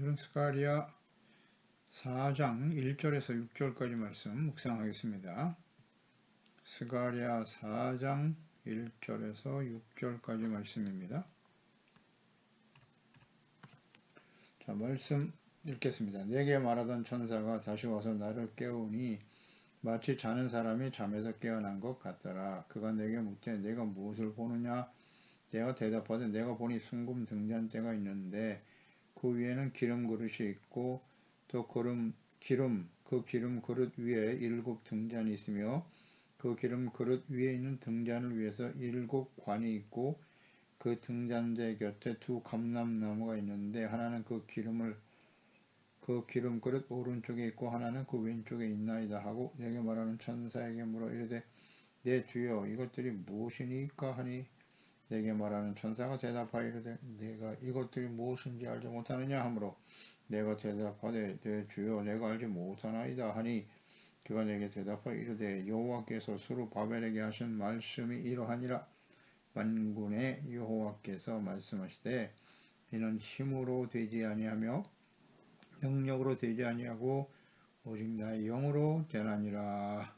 오늘은 스가랴 4장 1절에서 6절까지 말씀 묵상하겠습니다. 스가랴 4장 1절에서 6절까지 말씀입니다. 자, 말씀 읽겠습니다. 내게 말하던 천사가 다시 와서 나를 깨우니 마치 자는 사람이 잠에서 깨어난 것 같더라. 그가 내게 묻되 내가 무엇을 보느냐? 내가 대답하되 내가 보니 순금 등잔대가 있는데 그 위에는 기름 그릇이 있고 또 그 기름 그릇 위에 7 등잔이 있으며 그 기름 그릇 위에 있는 등잔을 위해서 7 관이 있고 그 등잔대 곁에 2 감람나무가 있는데 하나는 그 기름 그릇 오른쪽에 있고 하나는 그 왼쪽에 있나이다 하고 내게 말하는 천사에게 물어 이르되 내 주여 이것들이 무엇이니까 하니 내게 말하는 천사가 대답하여 이르되 내가 이것들이 무엇인지 알지 못하느냐 하므로 내가 대답하되 내 주여 내가 알지 못하나이다 하니 그가 내게 대답하여 이르되 여호와께서 스룹바벨에게 하신 말씀이 이러하니라. 만군의 여호와께서 말씀하시되 이는 힘으로 되지 아니하며 능력으로 되지 아니하고 오직 나의 영으로 되나니라.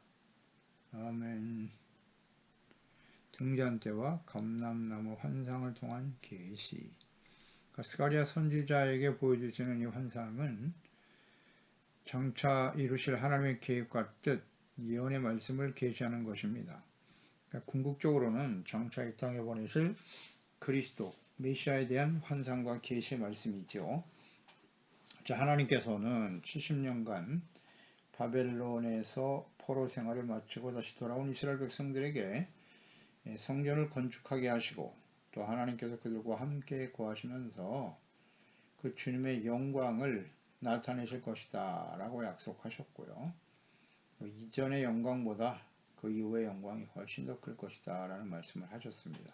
아멘. 등잔대와 감람나무 환상을 통한 계시. 스가랴 선지자에게 보여주시는 이 환상은 장차 이루실 하나님의 계획과 뜻, 예언의 말씀을 계시하는 것입니다. 궁극적으로는 장차 이 땅에 보내실 그리스도, 메시아에 대한 환상과 계시의 말씀이죠. 하나님께서는 70년간 바벨론에서 포로 생활을 마치고 다시 돌아온 이스라엘 백성들에게 성전을 건축하게 하시고 또 하나님께서 그들과 함께 거하시면서 그 주님의 영광을 나타내실 것이다 라고 약속하셨고요. 이전의 영광보다 그 이후의 영광이 훨씬 더 클 것이다 라는 말씀을 하셨습니다.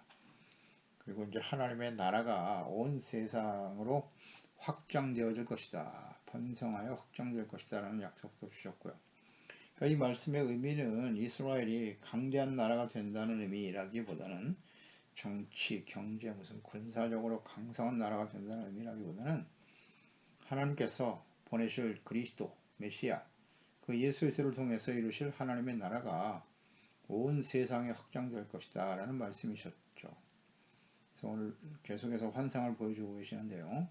그리고 이제 하나님의 나라가 온 세상으로 확장되어질 것이다. 번성하여 확장될 것이다 라는 약속도 주셨고요. 이 말씀의 의미는 이스라엘이 강대한 나라가 된다는 의미라기보다는 정치, 경제, 무슨 군사적으로 강성한 나라가 된다는 의미라기보다는 하나님께서 보내실 그리스도, 메시아, 그 예수 그리스도를 통해서 이루실 하나님의 나라가 온 세상에 확장될 것이다 라는 말씀이셨죠. 그래서 오늘 계속해서 환상을 보여주고 계시는데요.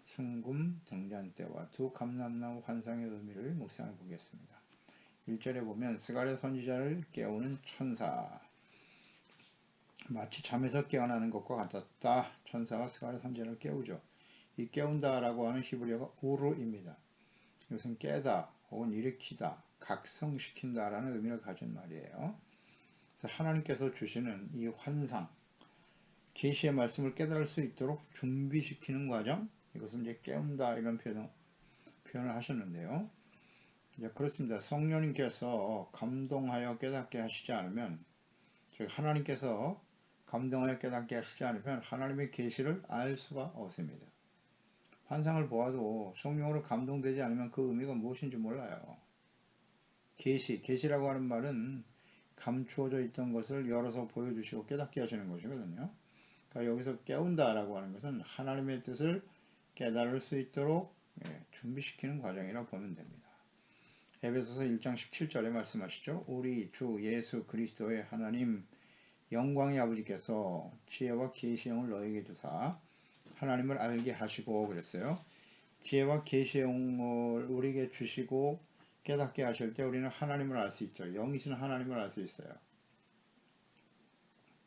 순금 등잔대와 2 감람나무 환상의 의미를 묵상해 보겠습니다. 1절에 보면 스가랴 선지자를 깨우는 천사, 마치 잠에서 깨어나는 것과 같았다. 천사가 스가랴 선지자를 깨우죠. 이 깨운다라고 하는 히브리어가 우르입니다. 이것은 깨다 혹은 일으키다, 각성시킨다 라는 의미를 가진 말이에요. 그래서 하나님께서 주시는 이 환상, 계시의 말씀을 깨달을 수 있도록 준비시키는 과정, 이것은 이제 깨운다 이런 표현을 하셨는데요. 이제 그렇습니다. 성령님께서 감동하여 깨닫게 하시지 않으면, 즉 하나님께서 감동하여 깨닫게 하시지 않으면 하나님의 계시를 알 수가 없습니다. 환상을 보아도 성령으로 감동되지 않으면 그 의미가 무엇인지 몰라요. 계시라고 하는 말은 감추어져 있던 것을 열어서 보여주시고 깨닫게 하시는 것이거든요. 그러니까 여기서 깨운다라고 하는 것은 하나님의 뜻을 깨달을 수 있도록 준비시키는 과정이라고 보면 됩니다. 에베소서 1장 17절에 말씀하시죠. 우리 주 예수 그리스도의 하나님 영광의 아버지께서 지혜와 계시의 영을 너에게 주사 하나님을 알게 하시고 그랬어요. 지혜와 계시의 영을 우리에게 주시고 깨닫게 하실 때 우리는 하나님을 알 수 있죠. 영이신 하나님을 알 수 있어요.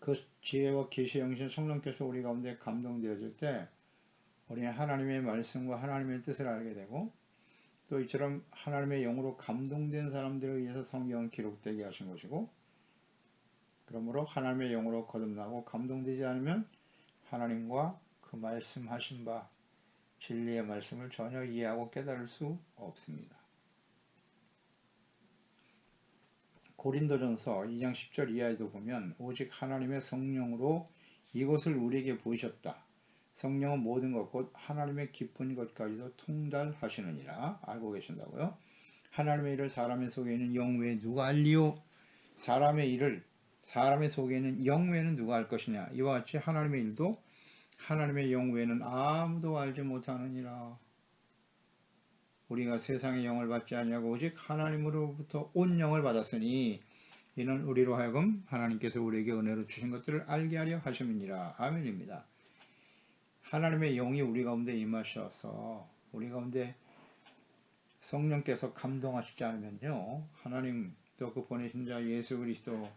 그 지혜와 계시의 영이신 성령께서 우리 가운데 감동되어질 때 우리는 하나님의 말씀과 하나님의 뜻을 알게 되고 또 이처럼 하나님의 영으로 감동된 사람들에 의해서 성경은 기록되게 하신 것이고 그러므로 하나님의 영으로 거듭나고 감동되지 않으면 하나님과 그 말씀하신 바 진리의 말씀을 전혀 이해하고 깨달을 수 없습니다. 고린도전서 2장 10절 이하에도 보면 오직 하나님의 성령으로 이것을 우리에게 보이셨다. 성령은 모든 것 곧 하나님의 깊은 것까지도 통달하시느니라. 알고 계신다고요? 하나님의 일을 사람의 속에 있는 영 외에 누가 알리요? 사람의 일을 사람의 속에 있는 영 외에는 누가 알 것이냐? 이와 같이 하나님의 일도 하나님의 영 외에는 아무도 알지 못하느니라. 우리가 세상의 영을 받지 아니하고 오직 하나님으로부터 온 영을 받았으니 이는 우리로 하여금 하나님께서 우리에게 은혜로 주신 것들을 알게 하려 하심이니라. 아멘입니다. 하나님의 영이 우리 가운데 임하셔서 우리 가운데 성령께서 감동하시지 않으면요, 하나님 또 그 보내신 자 예수 그리스도,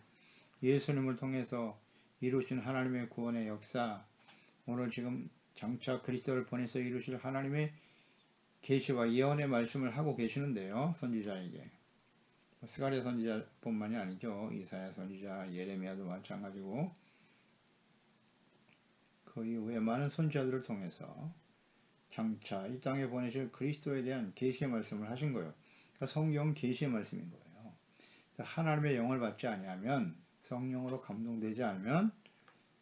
예수님을 통해서 이루신 하나님의 구원의 역사, 오늘 지금 장차 그리스도를 보내서 이루실 하나님의 계시와 예언의 말씀을 하고 계시는데요, 선지자에게. 스가랴 선지자뿐만이 아니죠. 이사야 선지자, 예레미야도 마찬가지고 그 이후에 많은 선지자들을 통해서 장차 이 땅에 보내실 그리스도에 대한 계시의 말씀을 하신 거예요. 그러니까 성경 계시의 말씀인 거예요. 하나님의 영을 받지 아니하면, 성령으로 감동되지 않으면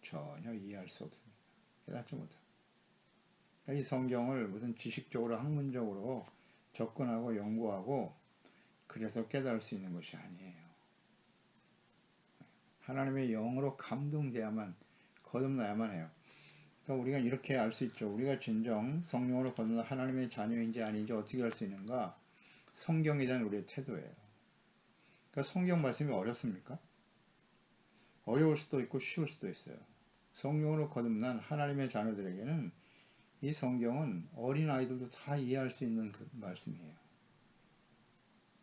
전혀 이해할 수 없습니다. 깨닫지 못합니다. 이 성경을 무슨 지식적으로 학문적으로 접근하고 연구하고 그래서 깨달을 수 있는 것이 아니에요. 하나님의 영으로 감동돼야만, 거듭나야만 해요. 그러니까 우리가 이렇게 알 수 있죠. 우리가 진정 성령으로 거듭나 하나님의 자녀인지 아닌지 어떻게 알 수 있는가? 성경에 대한 우리의 태도예요. 그러니까 성경 말씀이 어렵습니까? 어려울 수도 있고 쉬울 수도 있어요. 성령으로 거듭난 하나님의 자녀들에게는 이 성경은 어린 아이들도 다 이해할 수 있는 그 말씀이에요.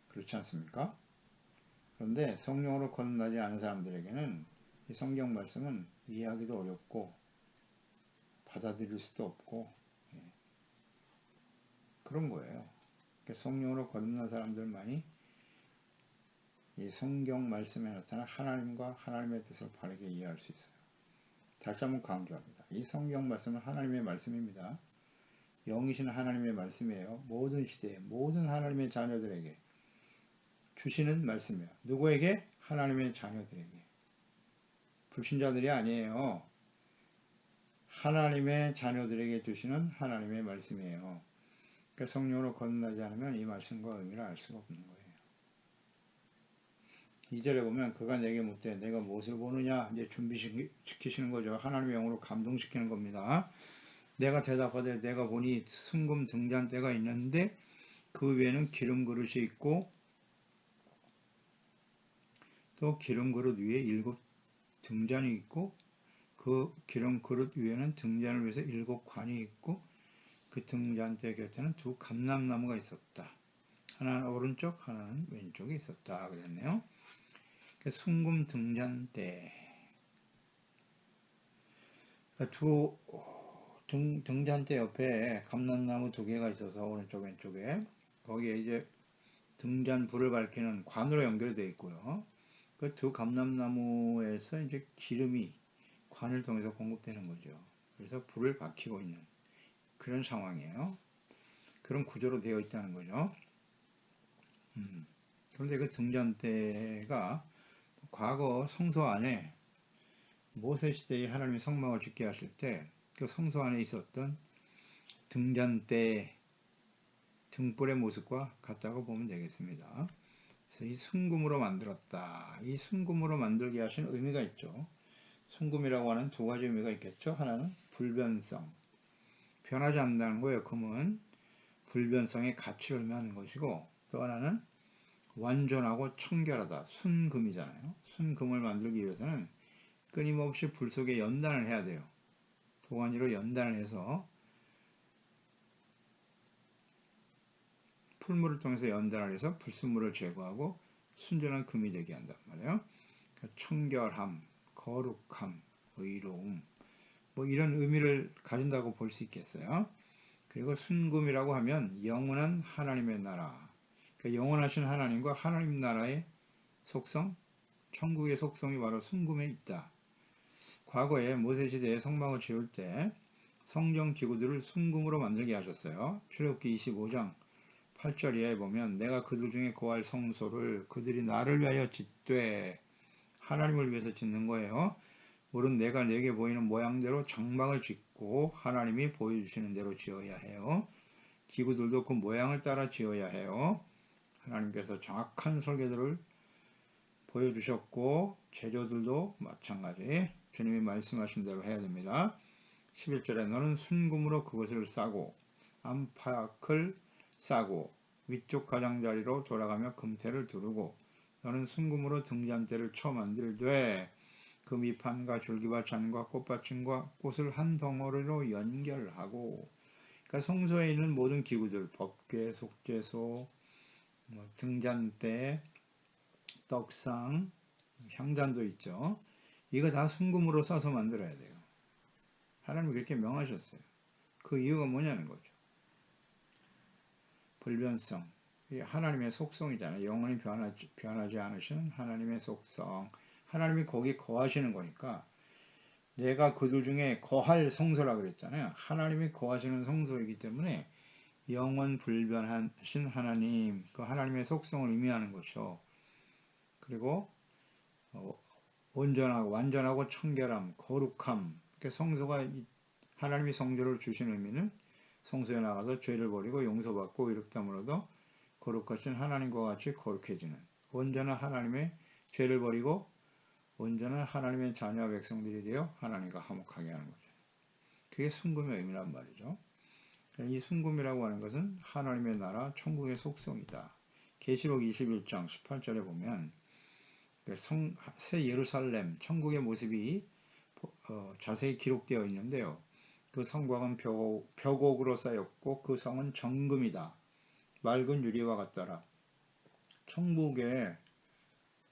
그렇지 않습니까? 그런데 성령으로 거듭나지 않은 사람들에게는 이 성경 말씀은 이해하기도 어렵고 받아들일 수도 없고 그런 거예요. 성령으로 거듭난 사람들만이 이 성경 말씀에 나타난 하나님과 하나님의 뜻을 바르게 이해할 수 있어요. 다시 한번 강조합니다. 이 성경 말씀은 하나님의 말씀입니다. 영이신 하나님의 말씀이에요. 모든 시대에 모든 하나님의 자녀들에게 주시는 말씀이에요. 누구에게? 하나님의 자녀들에게. 불신자들이 아니에요. 하나님의 자녀들에게 주시는 하나님의 말씀이에요. 그러니까 성령으로 거듭나지 않으면 이 말씀과 의미를 알 수가 없는 거예요. 2절에 보면 그가 내게 묻되 내가 무엇을 보느냐 이제 준비시키시는 거죠. 하나님의 영으로 감동시키는 겁니다. 내가 대답하되 내가 보니 순금 등잔대가 있는데 그 위에는 기름 그릇이 있고 또 기름 그릇 위에 7 등잔이 있고 그 기름 그릇 위에는 등잔을 위해서 7 관이 있고 그 등잔대 곁에는 2 감람나무가 있었다. 하나는 오른쪽 하나는 왼쪽에 있었다 그랬네요. 순금 등잔대 등잔대 옆에 감람나무 2개가 있어서 오른쪽 왼쪽에 거기에 이제 등잔 불을 밝히는 관으로 연결되어 있고요. 그 2 감람나무에서 이제 기름이 관을 통해서 공급되는 거죠. 그래서 불을 밝히고 있는 그런 상황이에요. 그런 구조로 되어 있다는 거죠. 그런데 그 등잔대가 과거 성소 안에 모세 시대에 하나님이 성막을 짓게 하실 때 그 성소 안에 있었던 등잔대 등불의 모습과 같다고 보면 되겠습니다. 그래서 이 순금으로 만들었다. 이 순금으로 만들게 하신 의미가 있죠. 순금이라고 하는 2가지 의미가 있겠죠. 하나는 불변성, 변하지 않는다는 거예요. 금은 불변성의 가치를 의미하는 것이고 또 하나는 완전하고 청결하다. 순금이잖아요. 순금을 만들기 위해서는 끊임없이 불 속에 연단을 해야 돼요. 도가니로 연단을 해서 풀물을 통해서 연단을 해서 불순물을 제거하고 순전한 금이 되게 한단 말이에요. 그러니까 청결함, 거룩함, 의로움 뭐 이런 의미를 가진다고 볼 수 있겠어요. 그리고 순금이라고 하면 영원한 하나님의 나라, 그러니까 영원하신 하나님과 하나님 나라의 속성, 천국의 속성이 바로 순금에 있다. 과거에 모세시대에 성막을 지을 때 성전 기구들을 순금으로 만들게 하셨어요. 출애굽기 25장 8절에 보면 내가 그들 중에 거할 성소를 그들이 나를 위하여 짓되 하나님을 위해서 짓는 거예요. 물은 내가 내게 보이는 모양대로 장막을 짓고 하나님이 보여주시는 대로 지어야 해요. 기구들도 그 모양을 따라 지어야 해요. 하나님께서 정확한 설계도를 보여주셨고 재료들도 마찬가지 주님이 말씀하신 대로 해야 됩니다. 11절에 너는 순금으로 그것을 싸고 안팎을 싸고 위쪽 가장자리로 돌아가며 금태를 두르고 너는 순금으로 등잔대를 쳐 만들되 그 밑판과 줄기와 잔과 꽃받침과 꽃을 한 덩어리로 연결하고 그러니까 성소에 있는 모든 기구들 법궤, 속죄소, 등잔대, 떡상, 향단도 있죠. 이거 다 순금으로 써서 만들어야 돼요. 하나님이 그렇게 명하셨어요. 그 이유가 뭐냐는 거죠. 불변성. 하나님의 속성이잖아요. 영원히 변하지 않으시는 하나님의 속성. 하나님이 거기 거하시는 거니까 내가 그들 중에 거할 성소라 그랬잖아요. 하나님이 거하시는 성소이기 때문에 영원 불변하신 하나님, 그 하나님의 속성을 의미하는 것이죠. 그리고 온전하고 완전하고 청결함, 거룩함. 성소가 하나님이 성소를 주신 의미는 성소에 나가서 죄를 버리고 용서받고 이렇다므로도 거룩하신 하나님과 같이 거룩해지는 온전한 하나님의 죄를 버리고 온전한 하나님의 자녀 백성들이 되어 하나님과 화목하게 하는 거죠. 그게 순금의 의미란 말이죠. 이 순금이라고 하는 것은 하나님의 나라 천국의 속성이다. 계시록 21장 18절에 보면 새 예루살렘 천국의 모습이 자세히 기록되어 있는데요. 그 성곽은 벽옥으로 쌓였고 그 성은 정금이다. 맑은 유리와 같더라. 천국에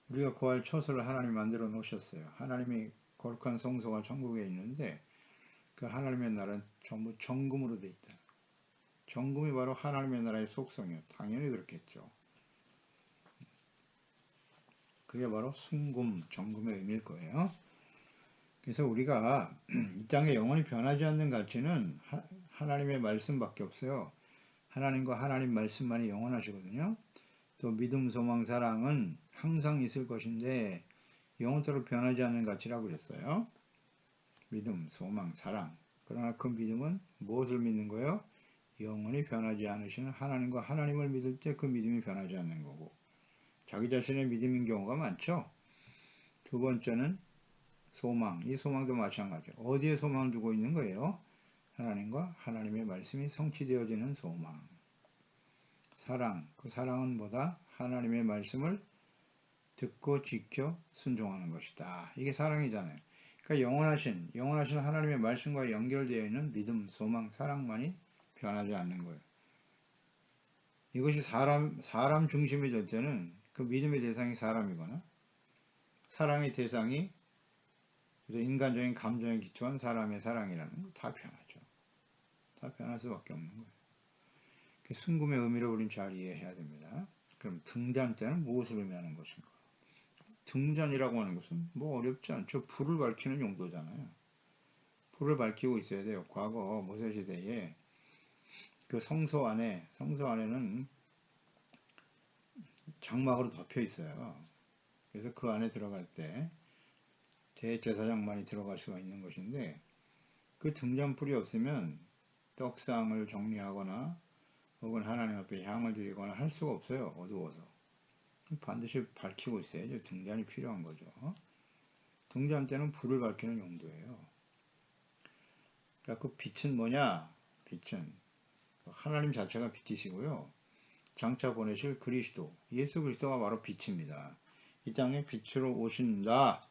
우리가 거할 처소를 하나님이 만들어 놓으셨어요. 하나님이 거룩한 성소가 천국에 있는데 그 하나님의 나라는 전부 정금으로 되어 있다. 정금이 바로 하나님의 나라의 속성이에요. 당연히 그렇겠죠. 그게 바로 순금, 정금의 의미일 거예요. 그래서 우리가 이 땅에 영원히 변하지 않는 가치는 하나님의 말씀밖에 없어요. 하나님과 하나님 말씀만이 영원하시거든요. 또 믿음, 소망, 사랑은 항상 있을 것인데 영원토록 변하지 않는 가치라고 그랬어요. 믿음, 소망, 사랑. 그러나 그 믿음은 무엇을 믿는 거예요? 영원히 변하지 않으시는 하나님과 하나님을 믿을 때 그 믿음이 변하지 않는 거고 자기 자신의 믿음인 경우가 많죠. 두 번째는 소망. 이 소망도 마찬가지예요. 어디에 소망을 두고 있는 거예요? 하나님과 하나님의 말씀이 성취되어지는 소망. 사랑. 그 사랑은 뭐다? 하나님의 말씀을 듣고 지켜 순종하는 것이다. 이게 사랑이잖아요. 그러니까 영원하신 하나님의 말씀과 연결되어 있는 믿음, 소망, 사랑만이 변하지 않는 거예요. 이것이 사람 중심이 될 때는 그 믿음의 대상이 사람이거나 사랑의 대상이 인간적인 감정에 기초한 사람의 사랑이라는 거 다 변하죠. 다 변할 수밖에 없는 거예요. 순금의 의미를 우린 잘 이해해야 됩니다. 그럼 등잔대는 무엇을 의미하는 것인가? 등잔이라고 하는 것은 뭐 어렵지 않죠. 불을 밝히는 용도잖아요. 불을 밝히고 있어야 돼요. 과거 모세 시대에 그 성소 안에는 장막으로 덮여 있어요. 그래서 그 안에 들어갈 때 대제사장만이 들어갈 수가 있는 것인데 그 등잔불이 없으면 떡상을 정리하거나 혹은 하나님 앞에 향을 드리거나 할 수가 없어요. 어두워서. 반드시 밝히고 있어야죠. 등잔이 필요한 거죠. 등잔 때는 불을 밝히는 용도예요. 그러니까 그 빛은 뭐냐? 빛은 하나님 자체가 빛이시고요. 장차 보내실 그리스도, 예수 그리스도가 바로 빛입니다. 이 땅에 빛으로 오신다.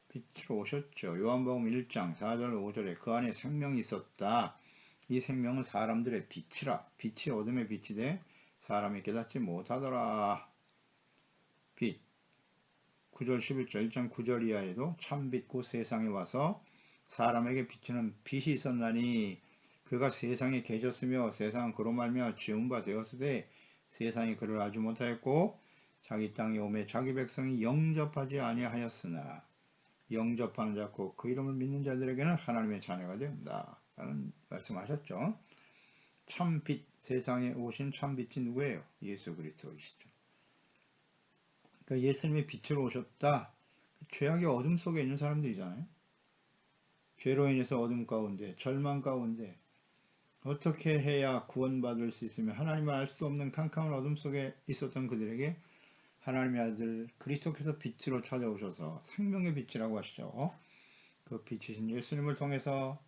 빛으로 오셨죠. 요한복음 1장 4절 5절에 그 안에 생명이 있었다. 이 생명은 사람들의 빛이라. 빛이 어둠의 빛이 돼 사람이 깨닫지 못하더라. 빛. 9절 11절 1장 9절 이하에도 참빛 곧 세상에 와서 사람에게 비추는 빛이 있었나니 그가 세상에 계셨으며 세상은 그로 말미암아 지은 바 되었으되 세상이 그를 알지 못하였고 자기 땅에 오매 자기 백성이 영접하지 아니하였으나 영접하는 자 곧 그 이름을 믿는 자들에게는 하나님의 자녀가 된다 라는 말씀하셨죠. 참빛, 세상에 오신 참빛이 누구예요? 예수 그리스도이시죠. 그러니까 예수님이 빛으로 오셨다. 죄악의 어둠 속에 있는 사람들이잖아요. 죄로 인해서 어둠 가운데, 절망 가운데 어떻게 해야 구원받을 수 있으며 하나님을 알 수 없는 캄캄한 어둠 속에 있었던 그들에게 하나님의 아들 그리스도께서 빛으로 찾아오셔서 생명의 빛이라고 하시죠. 그 빛이신 예수님을 통해서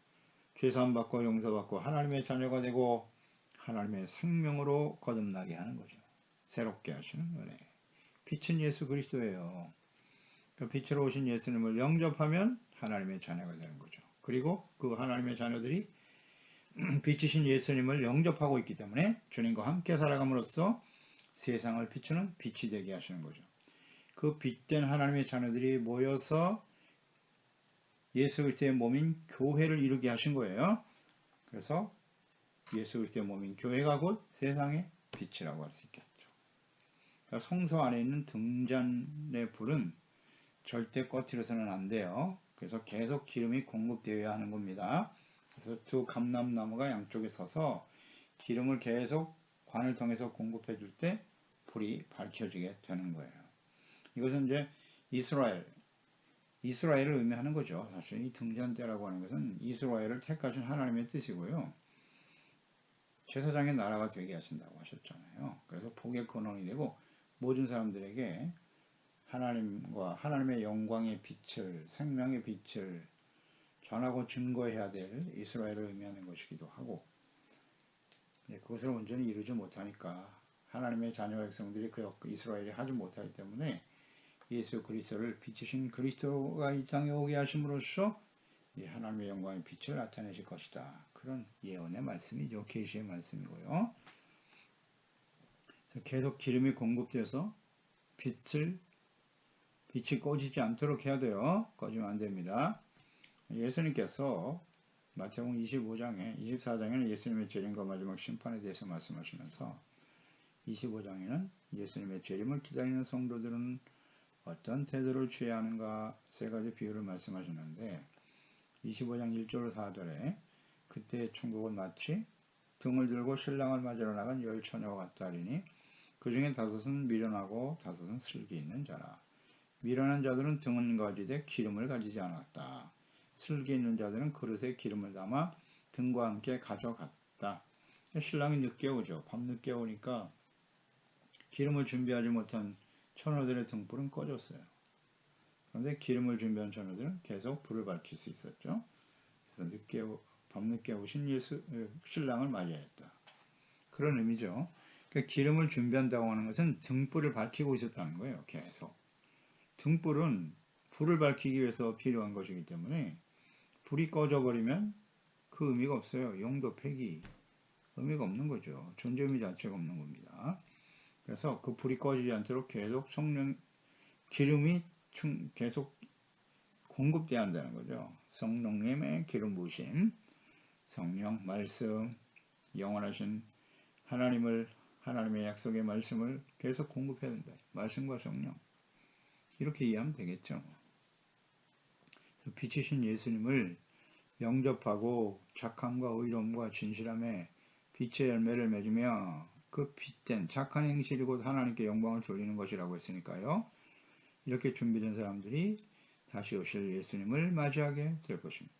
죄사함 받고 용서받고 하나님의 자녀가 되고 하나님의 생명으로 거듭나게 하는 거죠. 새롭게 하시는 은혜. 빛은 예수 그리스도예요. 그 빛으로 오신 예수님을 영접하면 하나님의 자녀가 되는 거죠. 그리고 그 하나님의 자녀들이 빛이신 예수님을 영접하고 있기 때문에 주님과 함께 살아감으로써 세상을 비추는 빛이 되게 하시는 거죠. 그 빛된 하나님의 자녀들이 모여서 예수 그리스도의 몸인 교회를 이루게 하신 거예요. 그래서 예수 그리스도의 몸인 교회가 곧 세상의 빛이라고 할 수 있겠죠. 그러니까 성소 안에 있는 등잔의 불은 절대 꺼트려서는 안 돼요. 그래서 계속 기름이 공급되어야 하는 겁니다. 그래서 두 감람나무가 양쪽에 서서 기름을 계속 관을 통해서 공급해 줄 때 불이 밝혀지게 되는 거예요. 이것은 이제 이스라엘을 의미하는 거죠. 사실 이 등잔대라고 하는 것은 이스라엘을 택하신 하나님의 뜻이고요. 제사장의 나라가 되게 하신다고 하셨잖아요. 그래서 복의 근원이 되고 모든 사람들에게 하나님과 하나님의 영광의 빛을, 생명의 빛을 전하고 증거해야 될 이스라엘을 의미하는 것이기도 하고, 그것을 온전히 이루지 못하니까 하나님의 자녀 백성들이 그 이스라엘이 하지 못하기 때문에 예수 그리스도를 빛이신 그리스도가 이 땅에 오게 하심으로써 이 하나님의 영광의 빛을 나타내실 것이다. 그런 예언의 말씀이죠. 계시의 말씀이고요. 계속 기름이 공급돼서 빛이 꺼지지 않도록 해야 돼요. 꺼지면 안 됩니다. 예수님께서 마태복음 25장에 24장에는 예수님의 재림과 마지막 심판에 대해서 말씀하시면서 25장에는 예수님의 재림을 기다리는 성도들은 어떤 태도를 취해야 하는가 세 가지 비유를 말씀하시는데 25장 1절 4절에 그때 천국은 마치 등을 들고 신랑을 맞으러 나간 열 처녀와 같다 하리니 그 중에 다섯은 미련하고 다섯은 슬기 있는 자라. 미련한 자들은 등은 가지되 기름을 가지지 않았다. 슬기 있는 자들은 그릇에 기름을 담아 등과 함께 가져갔다. 신랑이 늦게 오죠. 밤 늦게 오니까 기름을 준비하지 못한 처녀들의 등불은 꺼졌어요. 그런데 기름을 준비한 처녀들은 계속 불을 밝힐 수 있었죠. 그래서 밤늦게 오신 신랑을 맞이했다. 그런 의미죠. 그러니까 기름을 준비한다고 하는 것은 등불을 밝히고 있었다는 거예요. 계속. 등불은 불을 밝히기 위해서 필요한 것이기 때문에 불이 꺼져버리면 그 의미가 없어요. 용도 폐기. 의미가 없는 거죠. 존재 의미 자체가 없는 겁니다. 그래서 그 불이 꺼지지 않도록 계속 기름이 계속 공급돼야 한다는 거죠. 성령님의 기름 부으심, 성령, 말씀, 영원하신 하나님의 약속의 말씀을 계속 공급해야 된다. 말씀과 성령. 이렇게 이해하면 되겠죠. 빛이신 예수님을 영접하고 착함과 의로움과 진실함에 빛의 열매를 맺으며 그 빛된 착한 행실이 곧 하나님께 영광을 돌리는 것이라고 했으니까요. 이렇게 준비된 사람들이 다시 오실 예수님을 맞이하게 될 것입니다.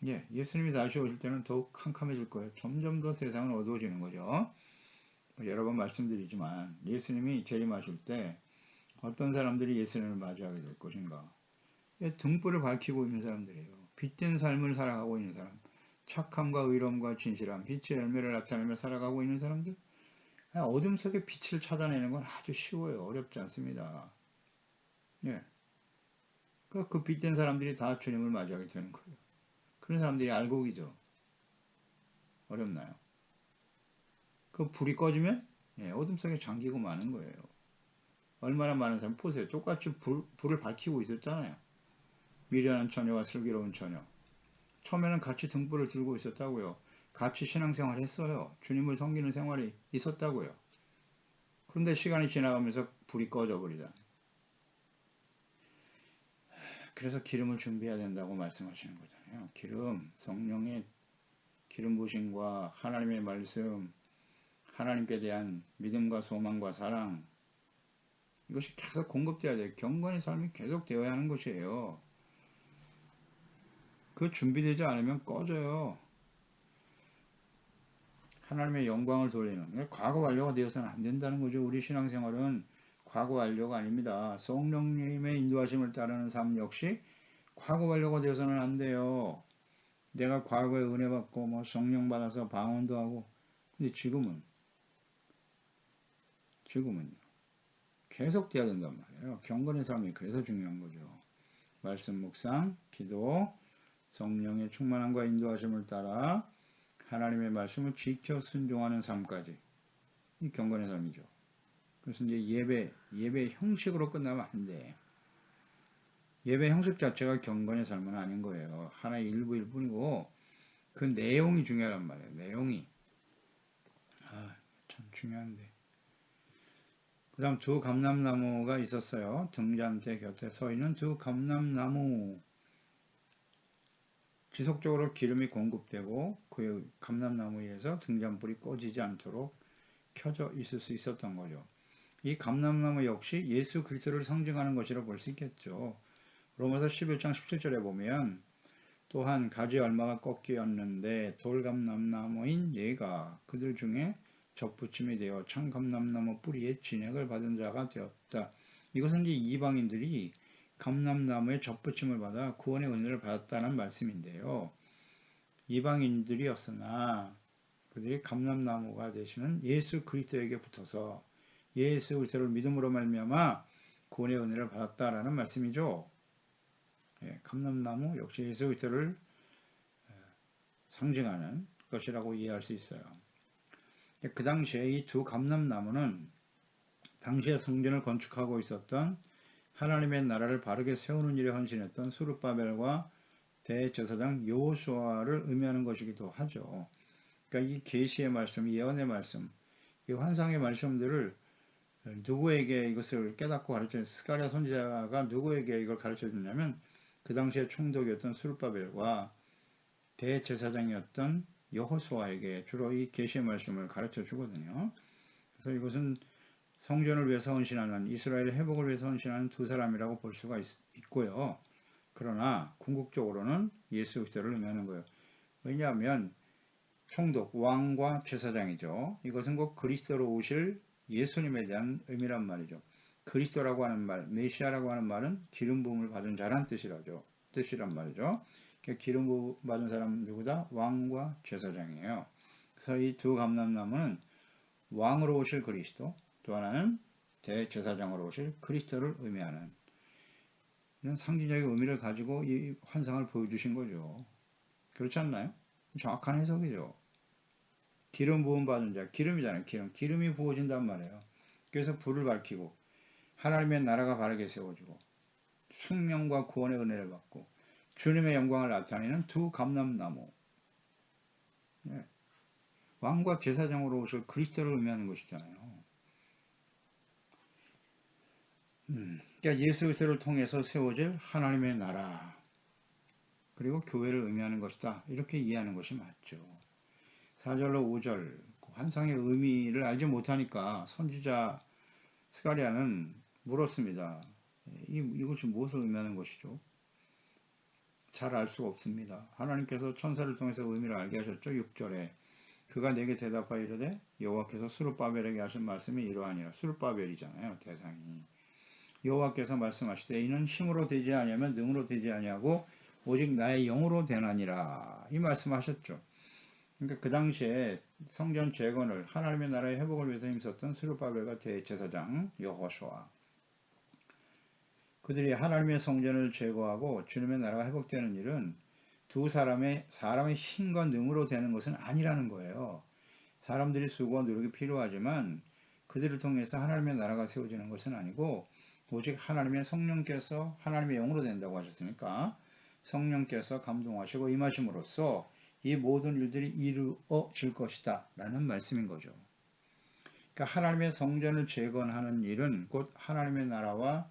예수님이 다시 오실 때는 더욱 캄캄해질 거예요. 점점 더 세상은 어두워지는 거죠. 여러 번 말씀드리지만 예수님이 재림하실 때 어떤 사람들이 예수님을 맞이하게 될 것인가? 등불을 밝히고 있는 사람들이에요. 빛된 삶을 살아가고 있는 사람, 착함과 의로움과 진실함, 빛의 열매를 나타내며 살아가고 있는 사람들. 어둠 속에 빛을 찾아내는 건 아주 쉬워요. 어렵지 않습니다. 그 빛된 사람들이 다 주님을 맞이하게 되는 거예요. 그런 사람들이 알곡이죠. 어렵나요? 그 불이 꺼지면 어둠 속에 잠기고 마는 거예요. 얼마나 많은 사람 보세요. 똑같이 불을 밝히고 있었잖아요. 미련한 처녀와 슬기로운 처녀. 처음에는 같이 등불을 들고 있었다고요. 같이 신앙생활 했어요. 주님을 섬기는 생활이 있었다고요. 그런데 시간이 지나가면서 불이 꺼져버리다. 그래서 기름을 준비해야 된다고 말씀하시는 거잖아요. 기름, 성령의 기름 부으심과 하나님의 말씀, 하나님께 대한 믿음과 소망과 사랑, 이것이 계속 공급되어야 돼요. 경건의 삶이 계속 되어야 하는 것이에요. 그 준비되지 않으면 꺼져요. 하나님의 영광을 돌리는, 과거 완료가 되어서는 안 된다는 거죠. 우리 신앙생활은 과거 완료가 아닙니다. 성령님의 인도하심을 따르는 삶 역시 과거 완료가 되어서는 안 돼요. 내가 과거에 은혜 받고 성령 받아서 방언도 하고 근데 지금은요. 계속 돼야 된단 말이에요. 경건의 삶이 그래서 중요한 거죠. 말씀 묵상, 기도, 성령의 충만함과 인도하심을 따라 하나님의 말씀을 지켜 순종하는 삶까지. 이 경건의 삶이죠. 그래서 이제 예배 형식으로 끝나면 안 돼. 예배 형식 자체가 경건의 삶은 아닌 거예요. 하나의 일부일 뿐이고 그 내용이 중요한 말이에요. 내용이. 참 중요한데. 그 다음 두 감람나무가 있었어요. 등잔대 곁에 서 있는 두 감람나무. 지속적으로 기름이 공급되고 그 감람나무에서 등잔불이 꺼지지 않도록 켜져 있을 수 있었던 거죠. 이 감람나무 역시 예수 그리스도를 상징하는 것이라 볼 수 있겠죠. 로마서 11장 17절에 보면 또한 가지 얼마가 꺾이었는데 돌감람나무인 얘가 그들 중에 접붙임이 되어 참감람나무 뿌리에 진액을 받은 자가 되었다. 이것은 이제 이방인들이 감람나무의 접붙임을 받아 구원의 은혜를 받았다는 말씀인데요. 이방인들이었으나 그들이 감람나무가 되시는 예수 그리스도에게 붙어서 예수 그리스도를 믿음으로 말미암아 구원의 은혜를 받았다라는 말씀이죠. 감람나무 역시 예수 그리스도를 상징하는 것이라고 이해할 수 있어요. 그 당시에 이 두 감람나무는 당시에 성전을 건축하고 있었던 하나님의 나라를 바르게 세우는 일에 헌신했던 수르바벨과 대제사장 여호수아를 의미하는 것이기도 하죠. 그러니까 이 계시의 말씀, 예언의 말씀, 이 환상의 말씀들을 누구에게 이것을 깨닫고 가르쳐 스가랴 선지자가 누구에게 이걸 가르쳐 줬냐면 그 당시에 총독이었던 수르바벨과 대제사장이었던 여호수아에게 주로 이 계시의 말씀을 가르쳐 주거든요. 그래서 이것은 성전을 위해서 헌신하는 이스라엘의 회복을 위해서 헌신하는 두 사람이라고 볼 수가 있고요. 그러나 궁극적으로는 예수 그리스도를 의미하는 거예요. 왜냐하면 총독, 왕과 제사장이죠. 이것은 곧 그리스도로 오실 예수님에 대한 의미란 말이죠. 그리스도라고 하는 말, 메시아라고 하는 말은 기름 부음을 받은 자란 뜻이란 말이죠. 기름 부음 받은 사람은 누구다? 왕과 제사장이에요. 그래서 이 두 감람나무는 왕으로 오실 그리스도, 또 하나는 대제사장으로 오실 그리스도를 의미하는 이런 상징적인 의미를 가지고 이 환상을 보여주신 거죠. 그렇지 않나요? 정확한 해석이죠. 기름 부음 받은 자, 기름이잖아요. 기름이 부어진단 말이에요. 그래서 불을 밝히고 하나님의 나라가 바르게 세워지고 생명과 구원의 은혜를 받고 주님의 영광을 나타내는 두 감람나무. 네. 왕과 제사장으로 오실 그리스도를 의미하는 것이잖아요. 그러니까 예수 그리스도를 통해서 세워질 하나님의 나라 그리고 교회를 의미하는 것이다. 이렇게 이해하는 것이 맞죠. 4절로 5절 환상의 의미를 알지 못하니까 선지자 스가랴는 물었습니다. 이것이 무엇을 의미하는 것이죠? 잘 알 수가 없습니다. 하나님께서 천사를 통해서 의미를 알게 하셨죠. 6절에 그가 내게 대답하여 이르되 여호와께서 수르바벨에게 하신 말씀이 이러하니라. 수르바벨이잖아요. 대상이. 여호와께서 말씀하시되 이는 힘으로 되지 아니하면 능으로 되지 아니하고 오직 나의 영으로 되나니라. 이 말씀하셨죠. 그러니까 그 당시에 성전 재건을 하나님의 나라의 회복을 위해서 힘썼던 스룹바벨과 대제사장 여호수아 그들이 하나님의 성전을 제거하고 주님의 나라가 회복되는 일은 두 사람의 힘과 능으로 되는 것은 아니라는 거예요. 사람들이 수고와 노력이 필요하지만 그들을 통해서 하나님의 나라가 세워지는 것은 아니고 오직 하나님의 성령께서 하나님의 영으로 된다고 하셨으니까 성령께서 감동하시고 임하심으로써 이 모든 일들이 이루어질 것이다 라는 말씀인 거죠. 그러니까 하나님의 성전을 재건하는 일은 곧 하나님의 나라와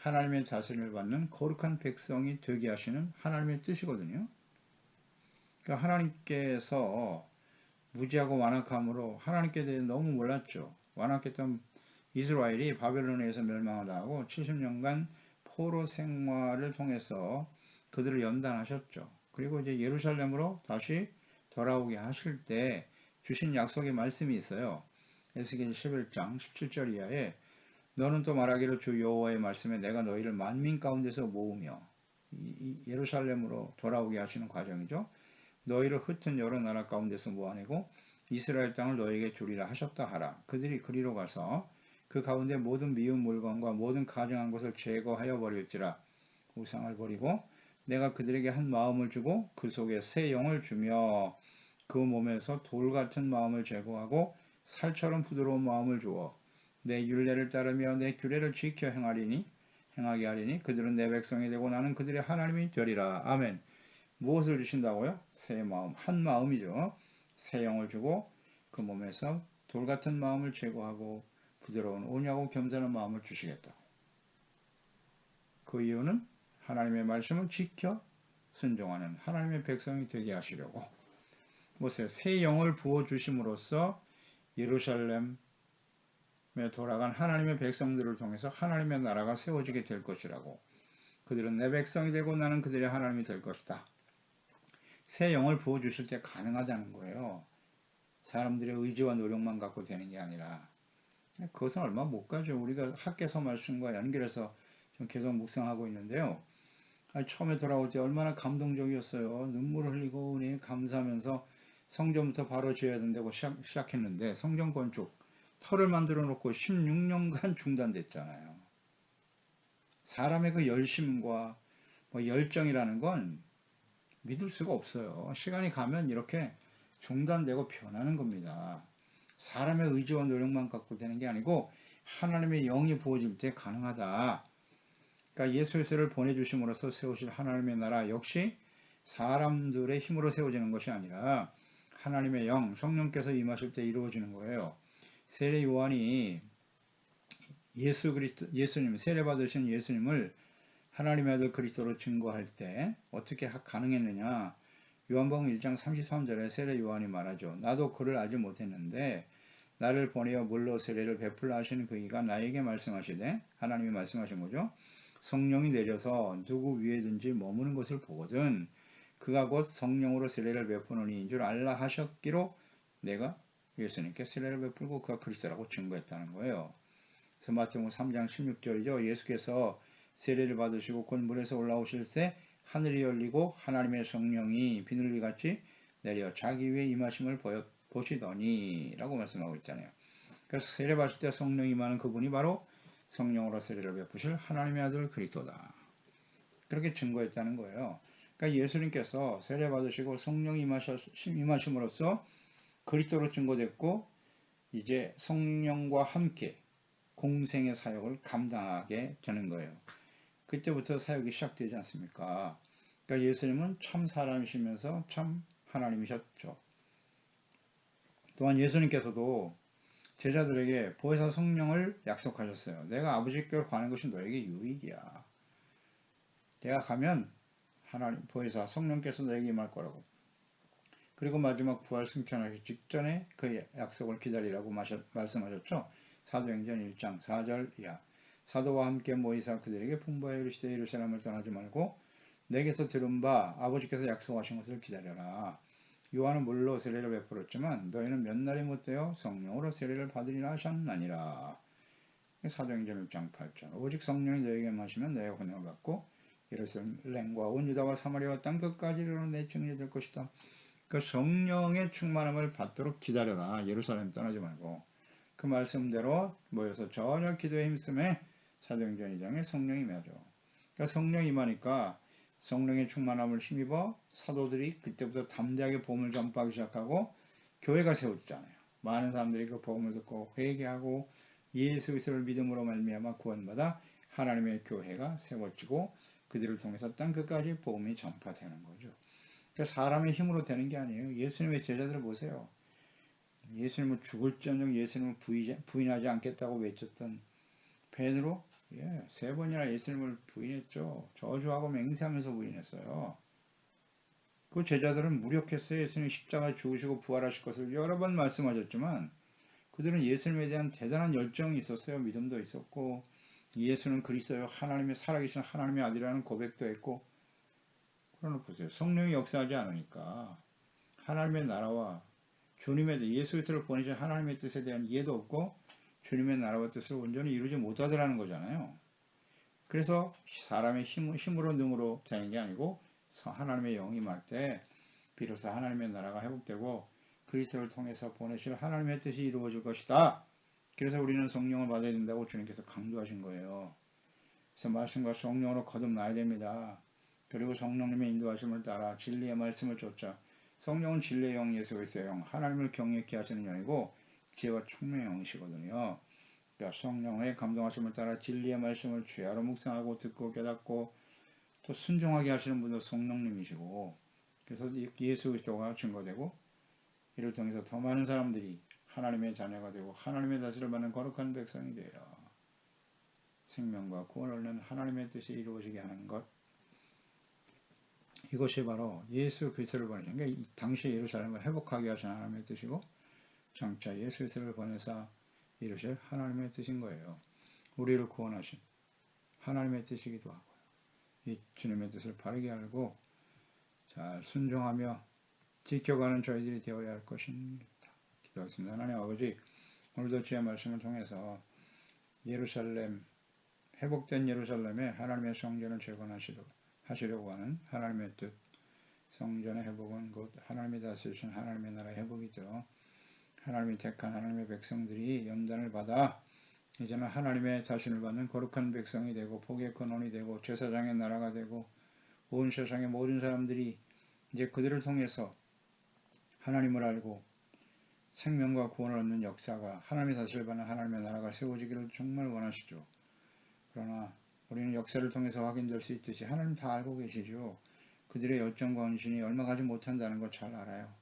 하나님의 다스림을 받는 거룩한 백성이 되게 하시는 하나님의 뜻이거든요. 그러니까 하나님께서 무지하고 완악함으로 하나님께 대해 너무 몰랐죠. 완악했던 이스라엘이 바벨론에 의해서 멸망을 당하고 70년간 포로 생활을 통해서 그들을 연단하셨죠. 그리고 이제 예루살렘으로 다시 돌아오게 하실 때 주신 약속의 말씀이 있어요. 에스겔 11장 17절 이하에 너는 또 말하기를 주 여호와의 말씀에 내가 너희를 만민 가운데서 모으며 예루살렘으로 돌아오게 하시는 과정이죠. 너희를 흩은 여러 나라 가운데서 모아내고 이스라엘 땅을 너에게 주리라 하셨다 하라. 그들이 그리로 가서 그 가운데 모든 미운 물건과 모든 가증한 것을 제거하여 버렸지라. 우상을 버리고 내가 그들에게 한 마음을 주고 그 속에 새 영을 주며 그 몸에서 돌 같은 마음을 제거하고 살처럼 부드러운 마음을 주어 내 율례를 따르며 내 규례를 지켜 행하게 하리니 그들은 내 백성이 되고 나는 그들의 하나님이 되리라. 아멘. 무엇을 주신다고요? 새 마음, 한 마음이죠. 새 영을 주고 그 몸에서 돌 같은 마음을 제거하고 부드러운 온유하고 겸손한 마음을 주시겠다. 그 이유는 하나님의 말씀을 지켜 순종하는 하나님의 백성이 되게 하시려고. 보세요. 새 영을 부어주심으로써 예루살렘에 돌아간 하나님의 백성들을 통해서 하나님의 나라가 세워지게 될 것이라고. 그들은 내 백성이 되고 나는 그들의 하나님이 될 것이다. 새 영을 부어주실 때 가능하다는 거예요. 사람들의 의지와 노력만 갖고 되는 게 아니라. 그것은 얼마 못 가죠. 우리가 학개서 말씀과 연결해서 좀 계속 묵상하고 있는데요. 처음에 돌아올 때 얼마나 감동적이었어요. 눈물을 흘리고 은혜에 감사하면서 성전부터 바로 지어야 된다고 시작했는데 성전 건축 터를 만들어 놓고 16년간 중단됐잖아요. 사람의 그 열심과 열정이라는 건 믿을 수가 없어요. 시간이 가면 이렇게 중단되고 변하는 겁니다. 사람의 의지와 노력만 갖고 되는 게 아니고 하나님의 영이 부어질 때 가능하다. 그러니까 예수 그리스도를 보내주심으로써 세우실 하나님의 나라 역시 사람들의 힘으로 세워지는 것이 아니라 하나님의 영, 성령께서 임하실 때 이루어지는 거예요. 세례 요한이 예수님, 세례 받으신 예수님을 하나님의 아들 그리스도로 증거할 때 어떻게 가능했느냐? 요한복음 1장 33절에 세례 요한이 말하죠. 나도 그를 알지 못했는데 나를 보내어 물로 세례를 베풀라 하시는 그이가 나에게 말씀하시되 하나님이 말씀하신 거죠. 성령이 내려서 누구 위에든지 머무는 것을 보거든 그가 곧 성령으로 세례를 베푸는 이인 줄 알라 하셨기로 내가 예수님께 세례를 베풀고 그가 그리스도라고 증거했다는 거예요. 그래서 마태복음 3장 16절이죠. 예수께서 세례를 받으시고 곧 물에서 올라오실 때 하늘이 열리고 하나님의 성령이 비둘기같이 내려 자기 위에 임하심을 보시더니 라고 말씀하고 있잖아요. 그래서 세례 받을 때 성령이 임하는 그분이 바로 성령으로 세례를 베푸실 하나님의 아들 그리스도다. 그렇게 증거했다는 거예요. 그러니까 예수님께서 세례 받으시고 성령이 임하심으로써 그리스도로 증거됐고 이제 성령과 함께 공생의 사역을 감당하게 되는 거예요. 그때부터 사역이 시작되지 않습니까? 그러니까 예수님은 참 사람이시면서 참 하나님이셨죠. 또한 예수님께서도 제자들에게 보혜사 성령을 약속하셨어요. 내가 아버지께로 가는 것이 너에게 유익이야. 내가 가면 하나님 보혜사 성령께서 너에게 임할 거라고. 그리고 마지막 부활 승천하기 직전에 그 약속을 기다리라고 말씀하셨죠. 사도행전 1장 4절 이하. 사도와 함께 모이사 그들에게 풍부하여 이르시되 예루살렘을 떠나지 말고 내게서 들은 바 아버지께서 약속하신 것을 기다려라. 요한은 물로 세례를 베풀었지만 너희는 몇 날이 못되어 성령으로 세례를 받으리라 하셨나니라. 사도행전 6장 8절. 오직 성령이 너에게 마시면 너희가 권능을 받고 예루살렘과 온 유다와 사마리아와 땅 끝까지 이르러 내 증인이 될 것이다. 그 성령의 충만함을 받도록 기다려라. 예루살렘 떠나지 말고. 그 말씀대로 모여서 전혀 기도에 힘쓰매 사도행전 2장에 성령이 임하죠. 그러니까 성령이 임하니까 성령의 충만함을 힘입어 사도들이 그때부터 담대하게 복음을 전파하기 시작하고 교회가 세워지잖아요. 많은 사람들이 그 복음을 듣고 회개하고 예수 그리스도를 믿음으로 말미암아 구원받아 하나님의 교회가 세워지고 그들을 통해서 땅 끝까지 복음이 전파되는 거죠. 그러니까 사람의 힘으로 되는 게 아니에요. 예수님의 제자들을 보세요. 예수님은 죽을지언정 예수님을 부인하지 않겠다고 외쳤던 베드로 3번이나 예수님을 부인했죠. 저주하고 맹세하면서 부인했어요. 그 제자들은 무력했어요. 예수님 십자가에 죽으시고 부활하실 것을 여러 번 말씀하셨지만 그들은 예수님에 대한 대단한 열정이 있었어요. 믿음도 있었고 예수는 그리스도요 하나님의 살아계신 하나님의 아들이라는 고백도 했고 그러나 보세요. 성령이 역사하지 않으니까 하나님의 나라와 주님의 예수 그리스도를 보내신 하나님의 뜻에 대한 이해도 없고 주님의 나라와 뜻을 온전히 이루지 못하더라는 거잖아요. 그래서 사람의 힘으로 능으로 되는 게 아니고 하나님의 영이 임할 때 비로소 하나님의 나라가 회복되고 그리스도를 통해서 보내실 하나님의 뜻이 이루어질 것이다. 그래서 우리는 성령을 받아야 된다고 주님께서 강조하신 거예요. 그래서 말씀과 성령으로 거듭나야 됩니다. 그리고 성령님의 인도하심을 따라 진리의 말씀을 쫓아. 성령은 진리의 영, 예수 그리스도의 영, 하나님을 경외케 하시는 영이고 지혜와 총명의 영이시거든요. 그러니까 성령의 감동하심을 따라 진리의 말씀을 죄하로 묵상하고 듣고 깨닫고 또 순종하게 하시는 분도 성령님이시고, 그래서 예수 그리스도가 증거되고 이를 통해서 더 많은 사람들이 하나님의 자녀가 되고 하나님의 다스림을 받는 거룩한 백성이 되어 생명과 구원을 얻는 하나님의 뜻이 이루어지게 하는 것, 이것이 바로 예수 그리스도를 보내신, 그러니까 당시 예루살렘을 회복하게 하신 하나님의 뜻이고 장차 예수 그리스도를 보내사 이루실 하나님의 뜻인 거예요. 우리를 구원하신 하나님의 뜻이기도 하고요. 이 주님의 뜻을 바르게 알고 잘 순종하며 지켜가는 저희들이 되어야 할 것입니다. 기도하겠습니다. 하나님 아버지, 오늘도 주의 말씀을 통해서 예루살렘, 회복된 예루살렘에 하나님의 성전을 재건하시려고 하는 하나님의 뜻, 성전의 회복은 곧 하나님이 다스리신 하나님의 나라의 회복이죠. 하나님이 택한 하나님의 백성들이 연단을 받아 이제는 하나님의 다스림을 받는 거룩한 백성이 되고 복의 근원이 되고 제사장의 나라가 되고 온 세상의 모든 사람들이 이제 그들을 통해서 하나님을 알고 생명과 구원을 얻는 역사가 하나님의 다스림을 받는 하나님의 나라가 세워지기를 정말 원하시죠. 그러나 우리는 역사를 통해서 확인될 수 있듯이 하나님 다 알고 계시죠. 그들의 열정과 헌신이 얼마 가지 못한다는 걸 잘 알아요.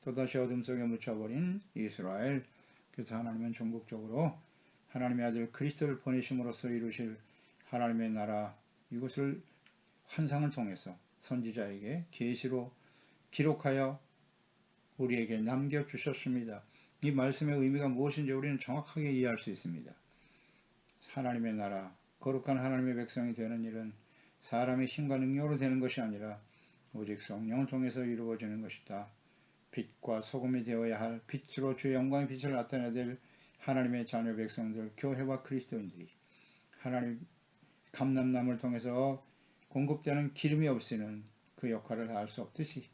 또다시 어둠 속에 묻혀버린 이스라엘, 그래서 하나님은 전국적으로 하나님의 아들 그리스도를 보내심으로써 이루실 하나님의 나라, 이것을 환상을 통해서 선지자에게 계시로 기록하여 우리에게 남겨주셨습니다. 이 말씀의 의미가 무엇인지 우리는 정확하게 이해할 수 있습니다. 하나님의 나라, 거룩한 하나님의 백성이 되는 일은 사람의 힘과 능력으로 되는 것이 아니라 오직 성령을 통해서 이루어지는 것이다. 빛과 소금이 되어야 할 빛으로 주의 영광의 빛을 나타내야 될 하나님의 자녀 백성들, 교회와 그리스도인들이 하나님 감람나무를 통해서 공급되는 기름이 없이는 그 역할을 다할 수 없듯이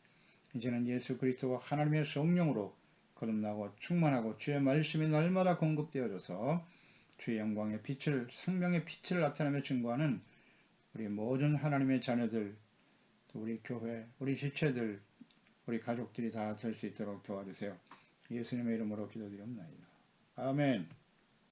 이제는 예수 그리스도와 하나님의 성령으로 거듭나고 충만하고 주의 말씀이 날마다 공급되어져서 주의 영광의 빛을, 생명의 빛을 나타내며 증거하는 우리 모든 하나님의 자녀들, 또 우리 교회, 우리 지체들, 우리 가족들이 다 될 수 있도록 도와주세요. 예수님의 이름으로 기도드립니다. 아멘.